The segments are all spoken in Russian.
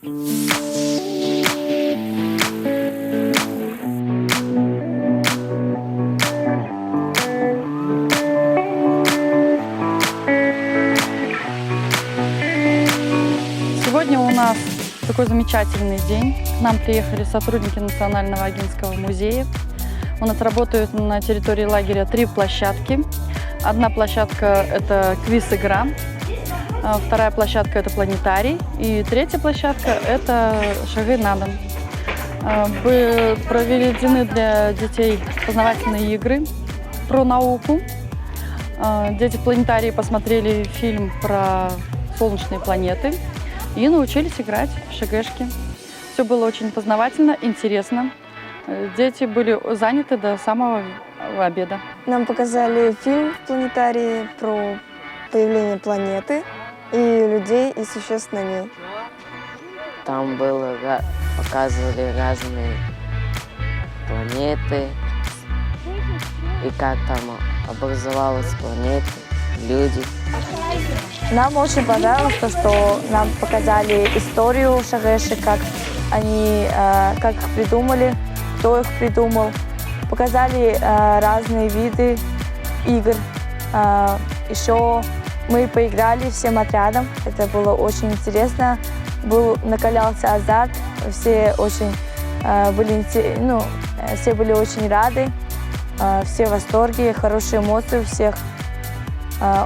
Сегодня у нас такой замечательный день. К нам приехали сотрудники Национального Огинского музея. У нас работают на территории лагеря 3 площадки. Одна площадка – это квиз-игра, вторая площадка – это планетарий, и третья площадка – это шаги на дом. Проведены для детей познавательные игры про науку. Дети в планетарии посмотрели фильм про солнечные планеты и научились играть в шашечки. Все было очень познавательно, интересно. Дети были заняты до самого обеда. Нам показали фильм в планетарии про появление планеты и людей, и существ на ней. Там показывали разные планеты, и как там образовалась планета, люди. Нам очень понравилось то, что нам показали историю шашечек, как их придумали, кто их придумал. Показали разные виды игр. Еще мы поиграли всем отрядом. Это было очень интересно. Накалялся азарт. Все были очень рады. Все в восторге, хорошие эмоции у всех.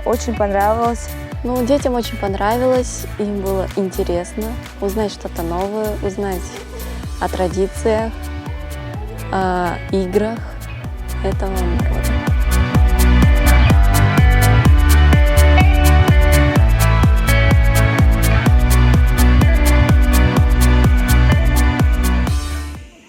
Очень понравилось. Детям очень понравилось, им было интересно узнать что-то новое, узнать о традициях, о играх. Это